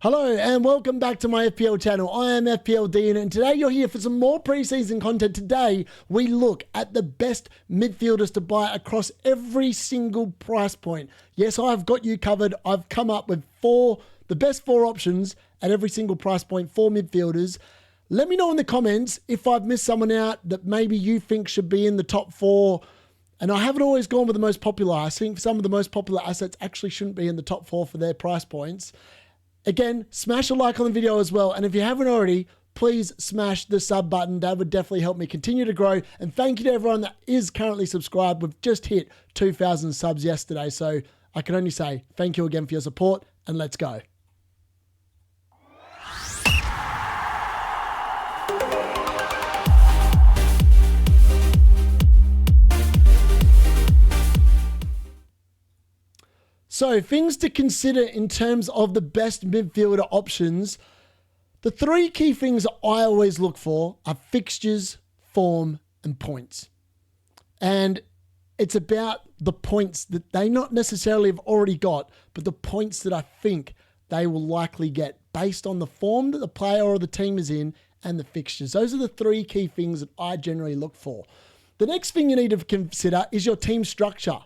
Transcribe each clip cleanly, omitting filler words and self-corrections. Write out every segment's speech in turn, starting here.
Hello and welcome back to my FPL channel. I am FPL D-Unit and today you're here for some more preseason content. Today we look at the best midfielders to buy across every single price point. Yes, I've got you covered. I've come up with the best four options at every single price point for midfielders. Let me know in the comments if I've missed someone out that maybe you think should be in the top four. And I haven't always gone with the most popular. I think some of the most popular assets actually shouldn't be in the top four for their price points. Again, smash a like on the video as well. And if you haven't already, please smash the sub button. That would definitely help me continue to grow. And thank you to everyone that is currently subscribed. We've just hit 2,000 subs yesterday. So I can only say thank you again for your support and let's go. So things to consider in terms of the best midfielder options. The three key things that I always look for are fixtures, form, and points. And it's about the points that they not necessarily have already got, but the points that I think they will likely get based on the form that the player or the team is in and the fixtures. Those are the three key things that I generally look for. The next thing you need to consider is your team structure.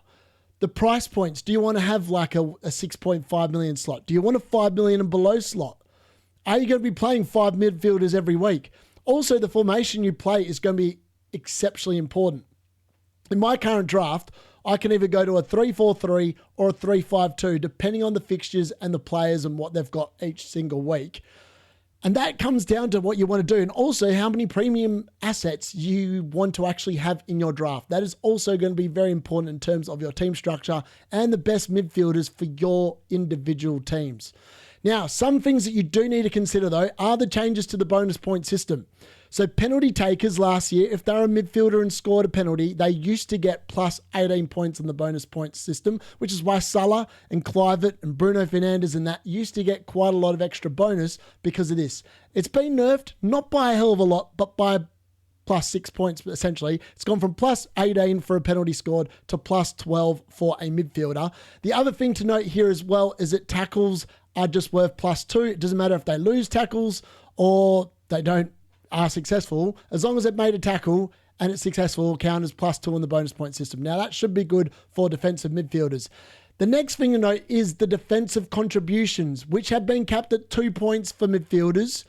The price points. Do you want to have like a 6.5 million slot? Do you want a 5 million and below slot? Are you going to be playing 5 midfielders every week? Also, the formation you play is going to be exceptionally important. In my current draft, I can either go to a 3-4-3 or a 3-5-2, depending on the fixtures and the players and what they've got each single week. And that comes down to what you want to do and also how many premium assets you want to actually have in your draft. That is also going to be very important in terms of your team structure and the best midfielders for your individual teams. Now, some things that you do need to consider though are the changes to the bonus point system. So penalty takers last year, if they're a midfielder and scored a penalty, they used to get plus 18 points on the bonus points system, which is why Salah and Kluivert and Bruno Fernandes and that used to get quite a lot of extra bonus because of this. It's been nerfed, not by a hell of a lot, but by plus 6 points essentially. It's gone from plus 18 for a penalty scored to plus 12 for a midfielder. The other thing to note here as well is that tackles are just worth plus 2. It doesn't matter if they lose tackles or they are successful. As long as they've made a tackle and it's successful, it'll count as plus 2 on the bonus point system. Now that should be good for defensive midfielders. The next thing to note is the defensive contributions, which have been capped at 2 points for midfielders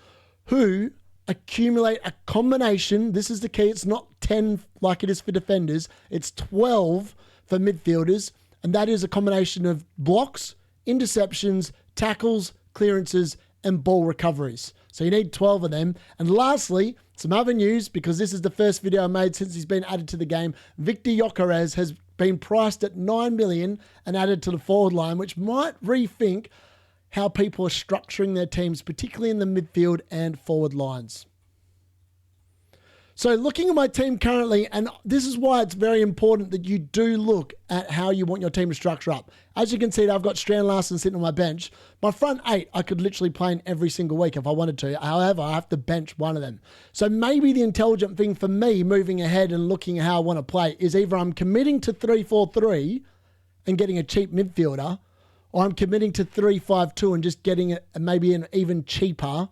who accumulate a combination. This is the key. It's not 10 like it is for defenders. It's 12 for midfielders. And that is a combination of blocks, interceptions, tackles, clearances, and ball recoveries. So you need 12 of them. And lastly, some other news, because this is the first video I made since he's been added to the game. Victor Gyökeres has been priced at 9 million and added to the forward line, which might rethink how people are structuring their teams, particularly in the midfield and forward lines. So looking at my team currently, and this is why it's very important that you do look at how you want your team to structure up. As you can see, I've got Strand Larsen sitting on my bench. My front 8, I could literally play in every single week if I wanted to. However, I have to bench one of them. So maybe the intelligent thing for me moving ahead and looking at how I want to play is either I'm committing to 3-4-3 and getting a cheap midfielder, or I'm committing to 3-5-2 and just getting maybe an even cheaper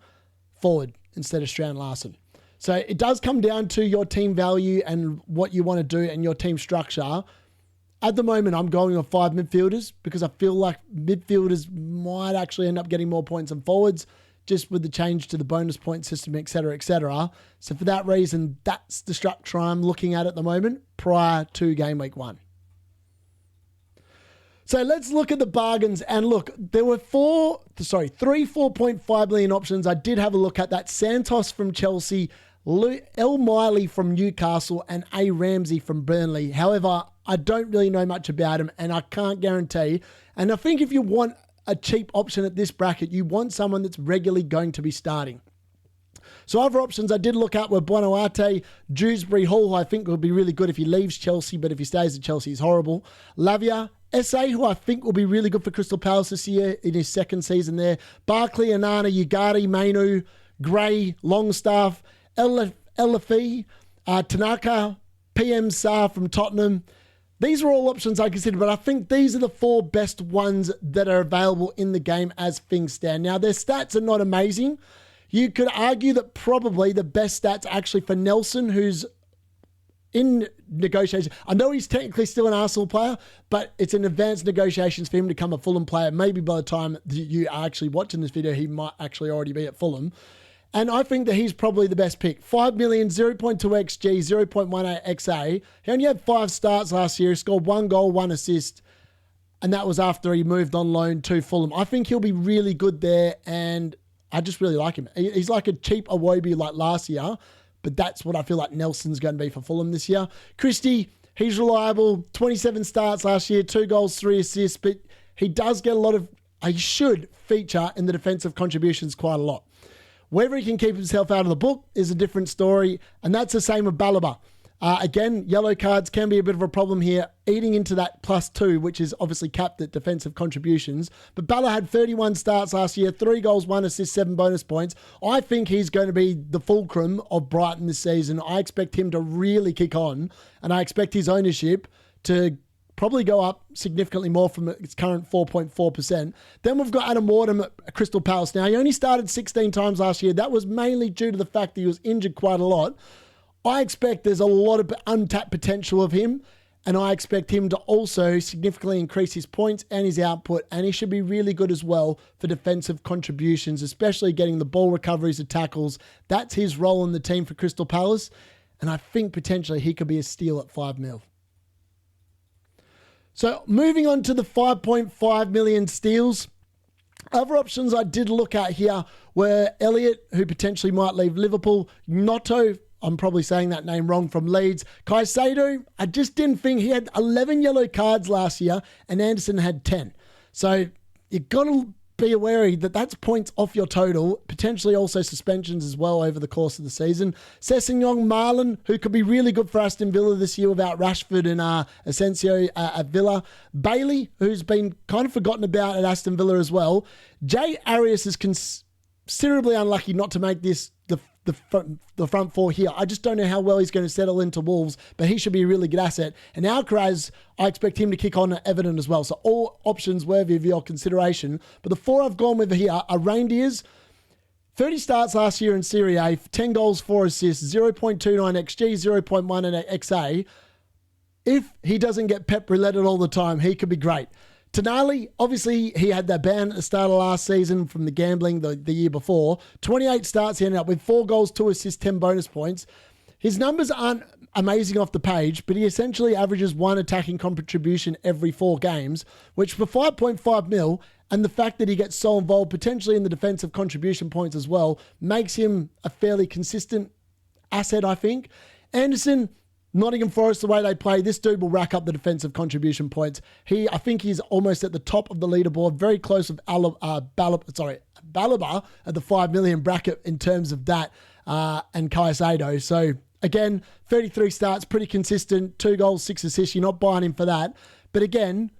forward instead of Strand Larsen. So it does come down to your team value and what you want to do and your team structure. At the moment, I'm going with 5 midfielders because I feel like midfielders might actually end up getting more points than forwards just with the change to the bonus point system, et cetera, et cetera. So for that reason, that's the structure I'm looking at the moment prior to game week 1. So let's look at the bargains and look, there were 3 4.5 million options. I did have a look at that. Santos from Chelsea, El Miley from Newcastle and A Ramsey from Burnley. However, I don't really know much about him and I can't guarantee. And I think if you want a cheap option at this bracket, you want someone that's regularly going to be starting. So other options I did look at were Buonanotte, Dewsbury Hall, who I think will be really good if he leaves Chelsea, but if he stays at Chelsea, he's horrible. Lavia, SA, who I think will be really good for Crystal Palace this year in his second season there. Barkley, Anana, Ugarte, Mainu, Gray, Longstaff, Elafi, Tanaka, PM Sarr from Tottenham, These are all options I consider, but I think these are the 4 best ones that are available in the game as things stand. Now, their stats are not amazing. You could argue that probably the best stats are actually for Nelson, who's in negotiation. I know he's technically still an Arsenal player, but it's in advanced negotiations for him to become a Fulham player. Maybe by the time you are actually watching this video, he might actually already be at Fulham. And I think that he's probably the best pick. 5 million, 0.2 XG, 0.18 XA. He only had 5 starts last year. He scored 1 goal, 1 assist. And that was after he moved on loan to Fulham. I think he'll be really good there, and I just really like him. He's like a cheap Iwobi like last year, but that's what I feel like Nelson's going to be for Fulham this year. Christie, he's reliable. 27 starts last year, 2 goals, 3 assists, but he does get a lot of, he should feature in the defensive contributions quite a lot. Whether he can keep himself out of the book is a different story, and that's the same with Balaba. Again, yellow cards can be a bit of a problem here, eating into that +2, which is obviously capped at defensive contributions. But Bala had 31 starts last year, 3 goals, 1 assist, 7 bonus points. I think he's going to be the fulcrum of Brighton this season. I expect him to really kick on, and I expect his ownership to probably go up significantly more from its current 4.4%. Then we've got Adam Wardham at Crystal Palace. Now, he only started 16 times last year. That was mainly due to the fact that he was injured quite a lot. I expect there's a lot of untapped potential of him, and I expect him to also significantly increase his points and his output, and he should be really good as well for defensive contributions, especially getting the ball recoveries and tackles. That's his role in the team for Crystal Palace, and I think potentially he could be a steal at 5 mil. So moving on to the 5.5 million steals. Other options I did look at here were Elliott, who potentially might leave Liverpool, Gnotto, I'm probably saying that name wrong, from Leeds. Caicedo, I just didn't think he had 11 yellow cards last year and Anderson had 10. So you've got to be wary that that's points off your total, potentially also suspensions as well over the course of the season. Sessegnon, Marlon, who could be really good for Aston Villa this year without Rashford and Asensio at Villa. Bailey, who's been kind of forgotten about at Aston Villa as well. Jay Arias is considerably unlucky not to make this the front 4 here. I just don't know how well he's going to settle into Wolves, but he should be a really good asset. And Alcaraz, I expect him to kick on at Everton as well. So all options worthy of your consideration. But the 4 I've gone with here are Reindeers. 30 starts last year in Serie A, 10 goals, 4 assists, 0.29 XG, 0.18 XA. If he doesn't get pep rouletted all the time, he could be great. Tonali, obviously, he had that ban at the start of last season from the gambling the year before. 28 starts, he ended up with 4 goals, 2 assists, 10 bonus points. His numbers aren't amazing off the page, but he essentially averages 1 attacking contribution every 4 games, which for 5.5 mil, and the fact that he gets so involved potentially in the defensive contribution points as well, makes him a fairly consistent asset, I think. Anderson, Nottingham Forest, the way they play, this dude will rack up the defensive contribution points. I think he's almost at the top of the leaderboard, very close with Balaba at the 5 million bracket in terms of that, and Caicedo. So again, 33 starts, pretty consistent, 2 goals, 6 assists. You're not buying him for that. But again,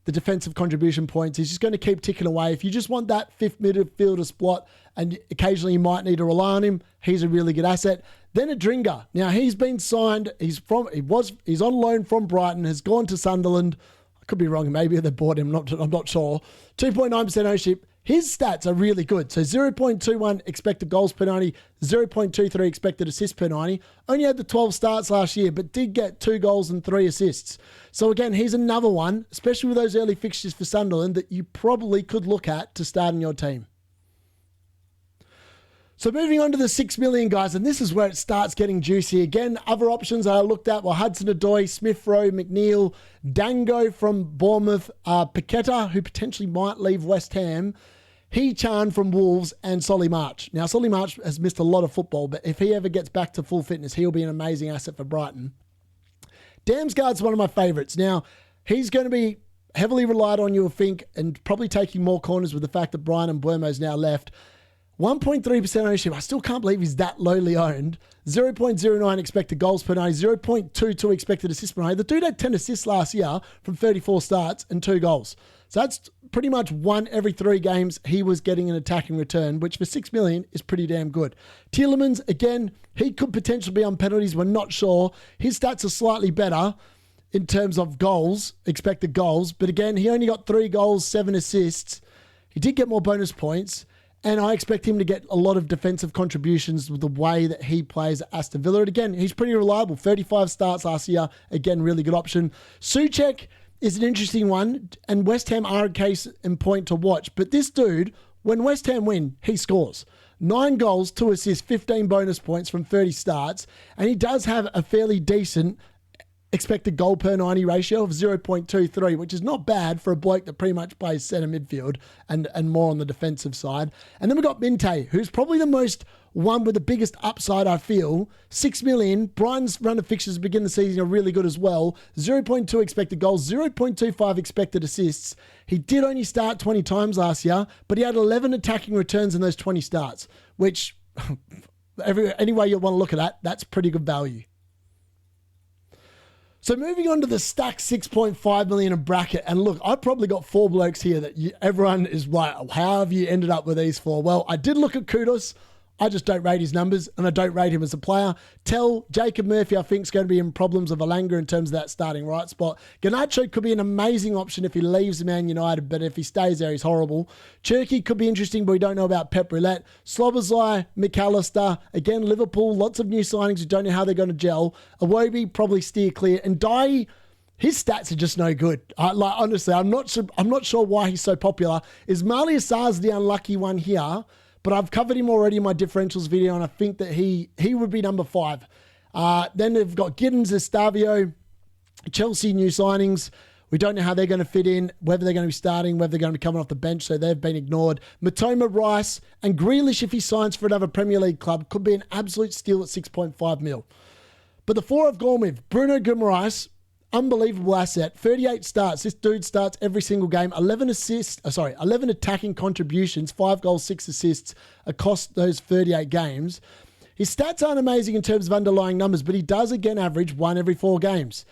the defensive contribution points, he's just going to keep ticking away. If you just want that 5th midfielder spot and occasionally you might need to rely on him, he's a really good asset. Then Adringa. Now he's been signed. He's on loan from Brighton, has gone to Sunderland. I could be wrong. Maybe they bought him. I'm not sure. 2.9% ownership. His stats are really good. So 0.21 expected goals per 90, 0.23 expected assists per 90. Only had the 12 starts last year, but did get 2 goals and 3 assists. So again, he's another one, especially with those early fixtures for Sunderland, that you probably could look at to start in your team. So moving on to the 6 million guys, and this is where it starts getting juicy. Again, other options I looked at were Hudson-Odoi, Smith-Rowe, McNeil, Dango from Bournemouth, Paqueta, who potentially might leave West Ham, He-Chan from Wolves, and Solly March. Now, Solly March has missed a lot of football, but if he ever gets back to full fitness, he'll be an amazing asset for Brighton. Damsgaard's one of my favourites. Now, he's going to be heavily relied on, you would think, and probably taking more corners with the fact that Brian and Buemo's now left. 1.3% ownership. I still can't believe he's that lowly owned. 0.09 expected goals per 90, 0.22 expected assists per 90. The dude had 10 assists last year from 34 starts and 2 goals. So that's pretty much 1 every 3 games he was getting an attacking return, which for 6 million is pretty damn good. Tielemans, again, he could potentially be on penalties. We're not sure. His stats are slightly better. in terms of goals, expected goals. But again, he only got 3 goals, 7 assists. He did get more bonus points. And I expect him to get a lot of defensive contributions with the way that he plays at Aston Villa. And again, he's pretty reliable. 35 starts last year. Again, really good option. Souček is an interesting one. And West Ham are a case in point to watch. But this dude, when West Ham win, he scores. 9 goals, 2 assists, 15 bonus points from 30 starts. And he does have a fairly decent expected goal per 90 ratio of 0.23, which is not bad for a bloke that pretty much plays centre midfield and more on the defensive side. And then we've got Minte, who's probably the most one with the biggest upside, I feel. 6 million. Brighton's run of fixtures to begin the season are really good as well. 0.2 expected goals, 0.25 expected assists. He did only start 20 times last year, but he had 11 attacking returns in those 20 starts, which any way you want to look at that, that's pretty good value. So moving on to the stack 6.5 million in bracket. And look, I've probably got 4 blokes here that everyone is like, how have you ended up with these 4? Well, I did look at Kudos. I just don't rate his numbers, and I don't rate him as a player. Jacob Murphy, I think, is going to be in problems of Alanga in terms of that starting right spot. Garnacho could be an amazing option if he leaves Man United, but if he stays there, he's horrible. Cherky could be interesting, but we don't know about Pep Roulette. Slobozlai, McAllister, again, Liverpool, lots of new signings. We don't know how they're going to gel. Iwobi, probably steer clear. And Dai, his stats are just no good. Honestly, I'm not sure why he's so popular. Is Marley Assar's the unlucky one here? But I've covered him already in my differentials video, and I think that he would be number 5. Then they've got Giddens, Estavio, Chelsea new signings. We don't know how they're going to fit in, whether they're going to be starting, whether they're going to be coming off the bench, so they've been ignored. Matoma, Rice, and Grealish, if he signs for another Premier League club, could be an absolute steal at 6.5 mil. But the 4 I've gone with, Bruno Guimaraes, unbelievable asset. 38 starts. This dude starts every single game. 11 attacking contributions, 5 goals, 6 assists across those 38 games. His stats aren't amazing in terms of underlying numbers, but he does again average 1 every 4 games.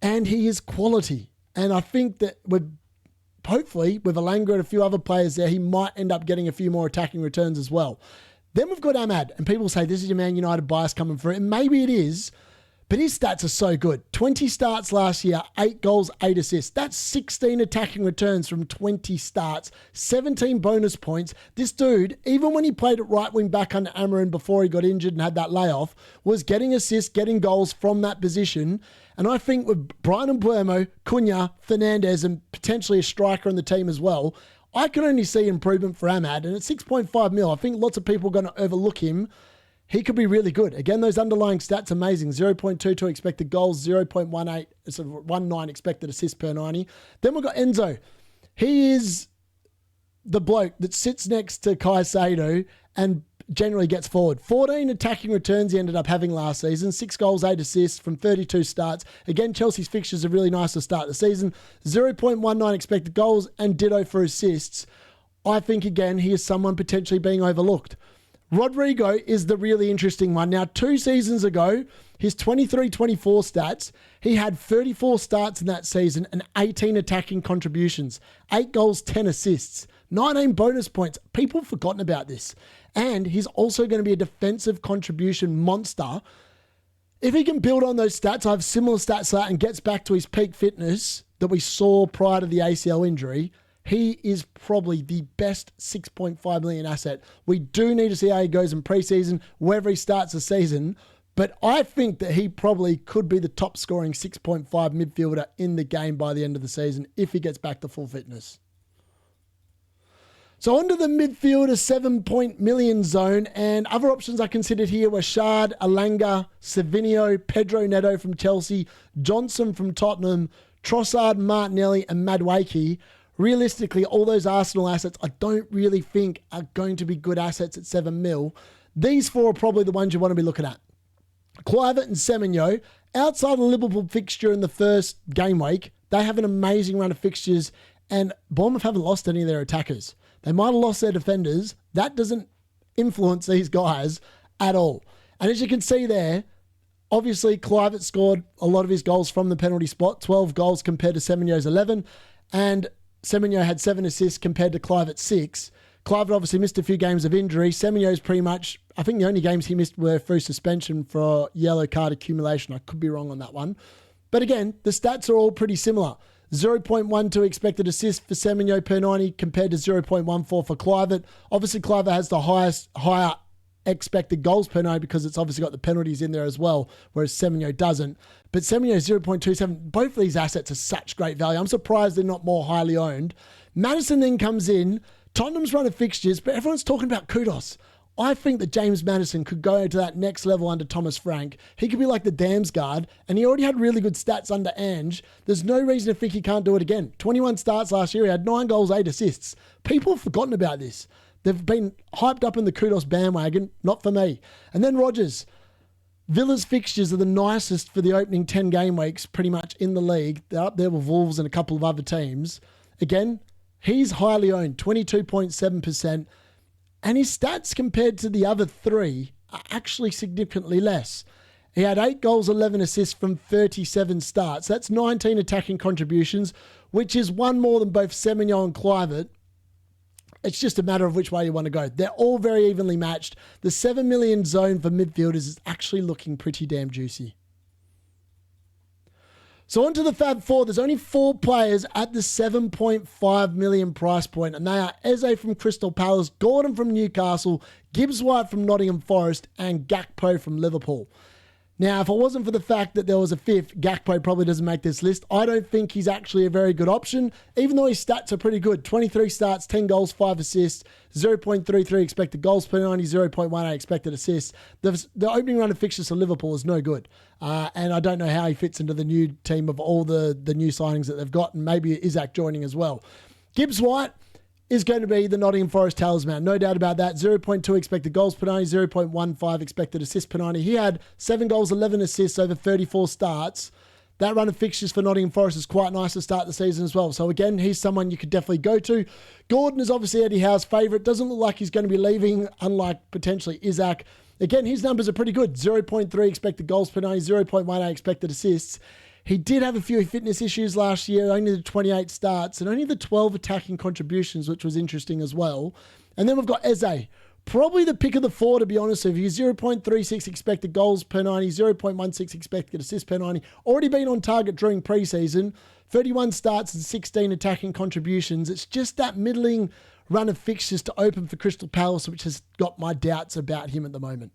And he is quality. And I think that hopefully with Alanga and a few other players there, he might end up getting a few more attacking returns as well. Then we've got Ahmad, and people say this is your Man United bias coming through, and maybe it is. But his stats are so good. 20 starts last year, 8 goals, 8 assists. That's 16 attacking returns from 20 starts, 17 bonus points. This dude, even when he played at right wing back under Amarin before he got injured and had that layoff, was getting assists, getting goals from that position. And I think with Brian Mbeumo, Cunha, Fernandes, and potentially a striker on the team as well, I can only see improvement for Ahmad. And at 6.5 mil, I think lots of people are going to overlook him. He could be really good. Again, those underlying stats, amazing. 0.22 expected goals, 0.19 expected assists per 90. Then we've got Enzo. He is the bloke that sits next to Caicedo and generally gets forward. 14 attacking returns he ended up having last season. 6 goals, 8 assists from 32 starts. Again, Chelsea's fixtures are really nice to start the season. 0.19 expected goals and ditto for assists. I think, again, he is someone potentially being overlooked. Rodrigo is the really interesting one. Now, 2 seasons ago, his 23-24 stats, he had 34 starts in that season and 18 attacking contributions, 8 goals, 10 assists, 19 bonus points. People have forgotten about this. And he's also going to be a defensive contribution monster. If he can build on those stats, I have similar stats to that, and gets back to his peak fitness that we saw prior to the ACL injury, he is probably the best 6.5 million asset. We do need to see how he goes in preseason, whether he starts the season. But I think that he probably could be the top scoring 6.5 midfielder in the game by the end of the season if he gets back to full fitness. So onto the midfielder 7 million zone, and other options I considered here were Shard, Alanga, Savinio, Pedro Neto from Chelsea, Johnson from Tottenham, Trossard, Martinelli, and Madueke. Realistically, all those Arsenal assets I don't really think are going to be good assets at 7 mil. These 4 are probably the ones you want to be looking at. Kluivert and Semenyo, outside of the Liverpool fixture in the first game week, they have an amazing run of fixtures, and Bournemouth haven't lost any of their attackers. They might have lost their defenders. That doesn't influence these guys at all. And as you can see there, obviously Kluivert scored a lot of his goals from the penalty spot, 12 goals compared to Semenyo's 11, and Semenyo had 7 assists compared to Kluivert's 6. Kluivert obviously missed a few games of injury. Semenyo's pretty much, I think the only games he missed were through suspension for yellow card accumulation. I could be wrong on that one. But again, the stats are all pretty similar. 0.12 expected assist for Semenyo per 90 compared to 0.14 for Kluivert. Obviously, Kluivert has the higher expected goals per 90 because it's obviously got the penalties in there as well, whereas Semenyo doesn't. But Semenyo 0.27, both of these assets are such great value. I'm surprised they're not more highly owned. Maddison then comes in. Tottenham's run of fixtures, but everyone's talking about Kudos. I think that James Maddison could go to that next level under Thomas Frank. He could be like the Damsgaard, and he already had really good stats under Ange. There's no reason to think he can't do it again. 21 starts last year. He had 9 goals, 8 assists. People have forgotten about this. They've been hyped up in the Kudos bandwagon. Not for me. And then Rodgers. Villa's fixtures are the nicest for the opening 10 game weeks pretty much in the league. They're up there with Wolves and a couple of other teams. Again, he's highly owned, 22.7%. And his stats compared to the other 3 are actually significantly less. He had 8 goals, 11 assists from 37 starts. That's 19 attacking contributions, which is one more than both Semenyo and Kluivert. It's just a matter of which way you want to go. They're all very evenly matched. The 7 million zone for midfielders is actually looking pretty damn juicy. So on to the Fab Four. There's only 4 players at the 7.5 million price point, and they are Eze from Crystal Palace, Gordon from Newcastle, Gibbs White from Nottingham Forest, and Gakpo from Liverpool. Now, if it wasn't for the fact that there was a 5th, Gakpo probably doesn't make this list. I don't think he's actually a very good option, even though his stats are pretty good. 23 starts, 10 goals, 5 assists, 0.33 expected goals per 90, 0.18 expected assists. The opening run of fixtures for Liverpool is no good. And I don't know how he fits into the new team of all the new signings that they've got, and maybe Isaac joining as well. Gibbs White is going to be the Nottingham Forest talisman. No doubt about that. 0.2 expected goals per 90, 0.15 expected assists per 90. He had 7 goals, 11 assists over 34 starts. That run of fixtures for Nottingham Forest is quite nice to start the season as well. So again, he's someone you could definitely go to. Gordon is obviously Eddie Howe's favourite. Doesn't look like he's going to be leaving, unlike potentially Isaac. Again, his numbers are pretty good. 0.3 expected goals per 90, 0.18 expected assists. He did have a few fitness issues last year, only the 28 starts and only the 12 attacking contributions, which was interesting as well. And then we've got Eze, probably the pick of the 4, to be honest with you. 0.36 expected goals per 90, 0.16 expected assists per 90. Already been on target during preseason. 31 starts and 16 attacking contributions. It's just that middling run of fixtures to open for Crystal Palace, which has got my doubts about him at the moment.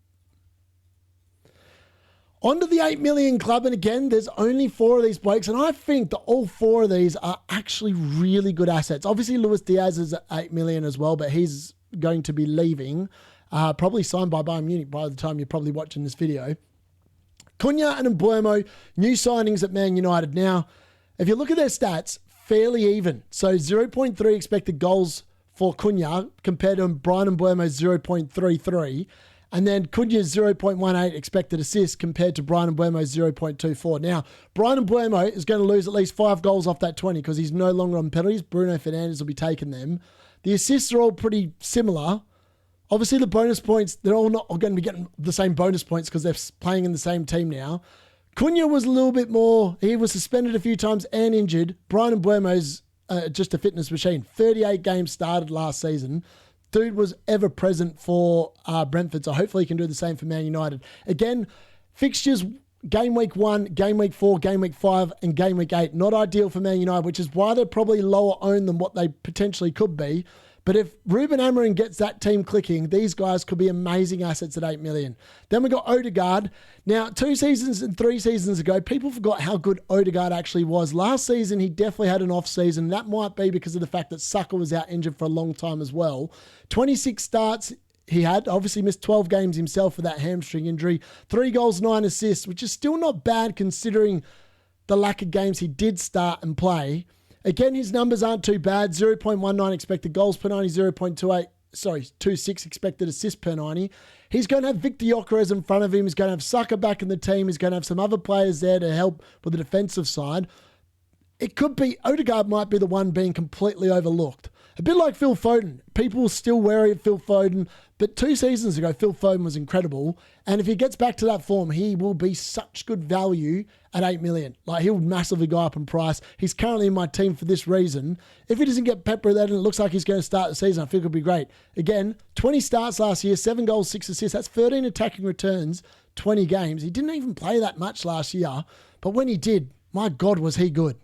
On to the 8 million club, and again, there's only 4 of these blokes, and I think that all 4 of these are actually really good assets. Obviously, Luis Diaz is at 8 million as well, but he's going to be leaving, probably signed by Bayern Munich by the time you're probably watching this video. Cunha and Mbeumo, new signings at Man United. Now, if you look at their stats, fairly even. So 0.3 expected goals for Cunha compared to Brian Mbeumo's 0.33. And then Cunha's 0.18 expected assists compared to Brian Mbeumo's 0.24. Now, Brian Mbeumo is going to lose at least 5 goals off that 20 because he's no longer on penalties. Bruno Fernandes will be taking them. The assists are all pretty similar. Obviously, the bonus points, they're all not going to be getting the same bonus points because they're playing in the same team now. Cunha was a little bit more, he was suspended a few times and injured. Brian Mbeumo's just a fitness machine. 38 games started last season. Dude was ever present for Brentford, so hopefully he can do the same for Man United. Again, fixtures, game week 1, game week 4, game week 5, and game week 8. Not ideal for Man United, which is why they're probably lower owned than what they potentially could be. But if Ruben Amorim gets that team clicking, these guys could be amazing assets at 8 million. Then we got Odegaard. Now, 2 seasons and 3 seasons ago, people forgot how good Odegaard actually was. Last season, he definitely had an off season. That might be because of the fact that Saka was out injured for a long time as well. 26 starts he had. Obviously missed 12 games himself for that hamstring injury. 3 goals, 9 assists, which is still not bad considering the lack of games he did start and play. Again, his numbers aren't too bad. 0.19 expected goals per 90, 0.26 expected assists per 90. He's going to have Victor Gyökeres in front of him. He's going to have Saka back in the team. He's going to have some other players there to help with the defensive side. It could be, Odegaard might be the one being completely overlooked. A bit like Phil Foden. People are still wary of Phil Foden, but 2 seasons ago, Phil Foden was incredible. And if he gets back to that form, he will be such good value at 8 million. Like, he'll massively go up in price. He's currently in my team for this reason. If he doesn't get pepper that and it looks like he's going to start the season, I think it'll be great. Again, 20 starts last year, 7 goals, 6 assists. That's 13 attacking returns, 20 games. He didn't even play that much last year, but when he did, My God, was he good.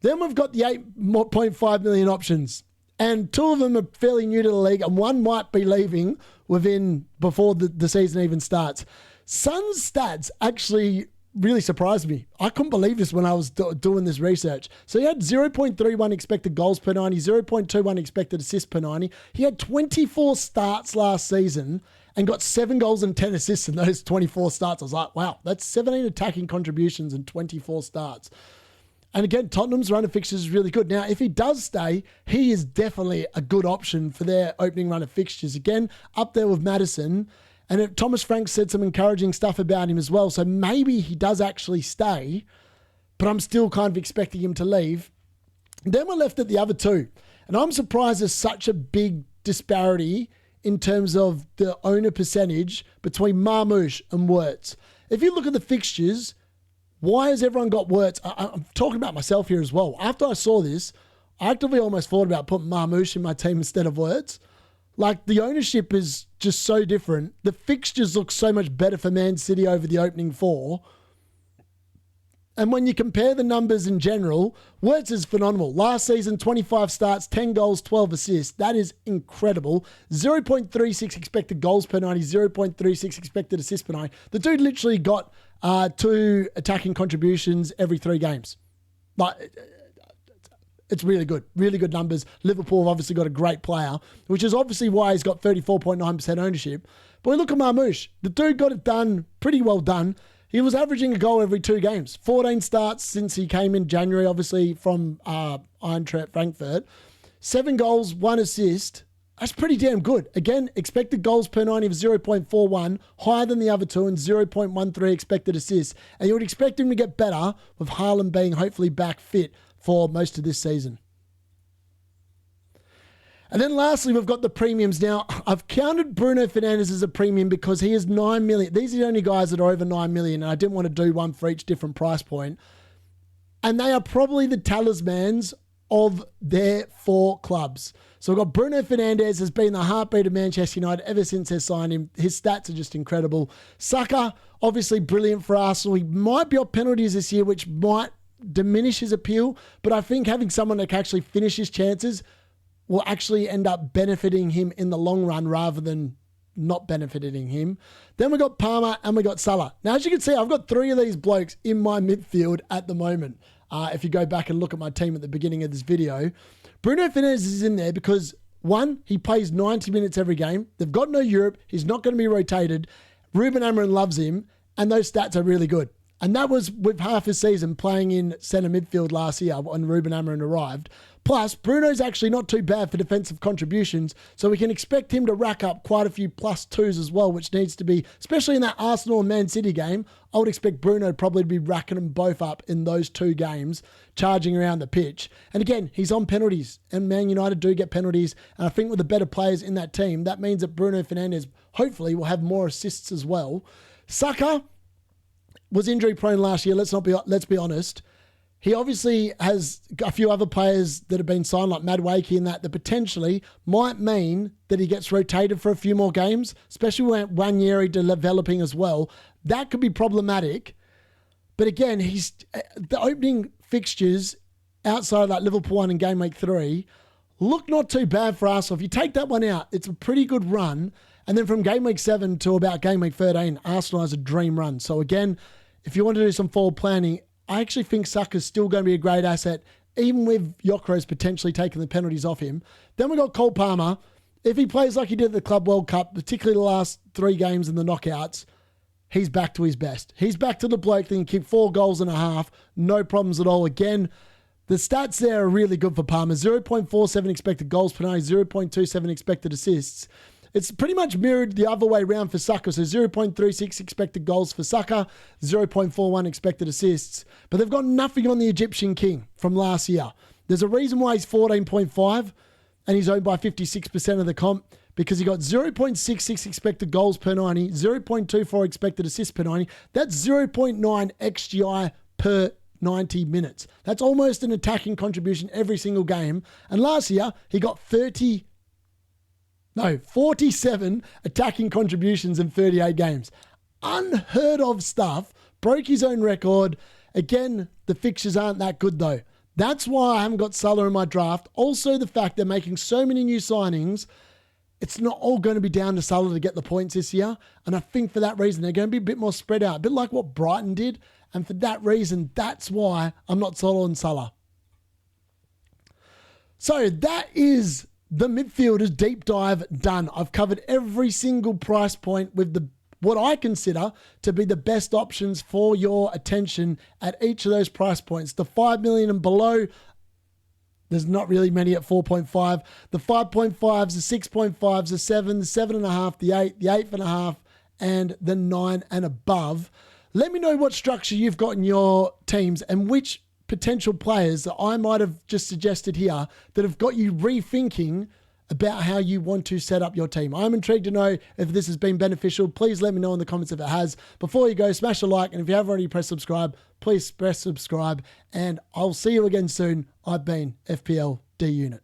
Then we've got the 8.5 million options. And 2 of them are fairly new to the league, and 1 might be leaving before the season even starts. Son's stats actually really surprised me. I couldn't believe this when I was doing this research. So he had 0.31 expected goals per 90, 0.21 expected assists per 90. He had 24 starts last season and got 7 goals and 10 assists in those 24 starts. I was like, wow, that's 17 attacking contributions and 24 starts. And again, Tottenham's run of fixtures is really good. Now, if he does stay, he is definitely a good option for their opening run of fixtures. Again, up there with Maddison. And Thomas Frank said some encouraging stuff about him as well. So maybe he does actually stay, but I'm still kind of expecting him to leave. Then we're left at the other 2. And I'm surprised there's such a big disparity in terms of the owner percentage between Marmoush and Wirtz. If you look at the fixtures, why has everyone got Wirtz? I'm talking about myself here as well. After I saw this, I actively almost thought about putting Marmoush in my team instead of Wirtz. Like, the ownership is just so different. The fixtures look so much better for Man City over the opening 4. And when you compare the numbers in general, Wirtz is phenomenal. Last season, 25 starts, 10 goals, 12 assists. That is incredible. 0.36 expected goals per 90, 0.36 expected assists per 90. The dude literally got 2 attacking contributions every 3 games. Like, it's really good. Really good numbers. Liverpool have obviously got a great player, which is obviously why he's got 34.9% ownership. But we look at Marmoush. The dude got it done, pretty well done. He was averaging a goal every 2 games. 14 starts since he came in January, obviously, from Eintracht Frankfurt. 7 goals, 1 assist. That's pretty damn good. Again, expected goals per 90 of 0.41, higher than the other 2, and 0.13 expected assists. And you would expect him to get better with Haaland being hopefully back fit for most of this season. And then lastly, we've got the premiums. Now, I've counted Bruno Fernandes as a premium because he is 9 million. These are the only guys that are over 9 million, and I didn't want to do one for each different price point. And they are probably the talismans of their 4 clubs. So we've got Bruno Fernandes has been the heartbeat of Manchester United ever since they signed him. His stats are just incredible. Saka, obviously brilliant for Arsenal. He might be off penalties this year, which might diminish his appeal, but I think having someone that can actually finish his chances will actually end up benefiting him in the long run rather than not benefiting him. Then we got Palmer and we got Salah. Now, as you can see, I've got 3 of these blokes in my midfield at the moment. If you go back and look at my team at the beginning of this video, Bruno Fernandes is in there because, 1, he plays 90 minutes every game. They've got no Europe. He's not going to be rotated. Ruben Amorim loves him, and those stats are really good. And that was with half his season playing in centre midfield last year when Ruben Amorim arrived. Plus, Bruno's actually not too bad for defensive contributions, so we can expect him to rack up quite a few +2s as well, which needs to be, especially in that Arsenal and Man City game, I would expect Bruno probably to be racking them both up in those 2 games, charging around the pitch. And again, he's on penalties, and Man United do get penalties, and I think with the better players in that team, that means that Bruno Fernandes hopefully will have more assists as well. Saka was injury prone last year, let's be honest. He obviously has a few other players that have been signed, like Madueke and that potentially might mean that he gets rotated for a few more games, especially when Nwaneri developing as well. That could be problematic. But again, the opening fixtures outside of that Liverpool 1 and Game Week 3 look not too bad for Arsenal. If you take that one out, it's a pretty good run. And then from Game Week 7 to about Game Week 13, Arsenal has a dream run. So again, if you want to do some forward planning, I actually think Saka's still going to be a great asset, even with Gyökeres potentially taking the penalties off him. Then we got Cole Palmer. If he plays like he did at the Club World Cup, particularly the last 3 games in the knockouts, he's back to his best. He's back to the bloke that can keep 4 goals and a half, no problems at all. Again, the stats there are really good for Palmer. 0.47 expected goals per 90, 0.27 expected assists. It's pretty much mirrored the other way around for Saka. So 0.36 expected goals for Saka, 0.41 expected assists. But they've got nothing on the Egyptian King from last year. There's a reason why he's 14.5 and he's owned by 56% of the comp, because he got 0.66 expected goals per 90, 0.24 expected assists per 90. That's 0.9 XGI per 90 minutes. That's almost an attacking contribution every single game. And last year, he got 47 attacking contributions in 38 games. Unheard of stuff, broke his own record. Again, the fixtures aren't that good though. That's why I haven't got Salah in my draft. Also, the fact they're making so many new signings, it's not all going to be down to Salah to get the points this year. And I think for that reason, they're going to be a bit more spread out, a bit like what Brighton did. And for that reason, that's why I'm not sold on Salah. So that is the midfielders deep dive done. I've covered every single price point with what I consider to be the best options for your attention at each of those price points. The 5 million and below, there's not really many at 4.5. The 5.5s, the 6.5s, the 7, the 7.5, the 8, the 8.5, and the 9 and above. Let me know what structure you've got in your teams and which potential players that I might have just suggested here that have got you rethinking about how you want to set up your team. I'm intrigued to know if this has been beneficial. Please let me know in the comments if it has. Before you go, smash a like, and if you haven't already pressed subscribe, please press subscribe, and I'll see you again soon. I've been FPL D-Unit.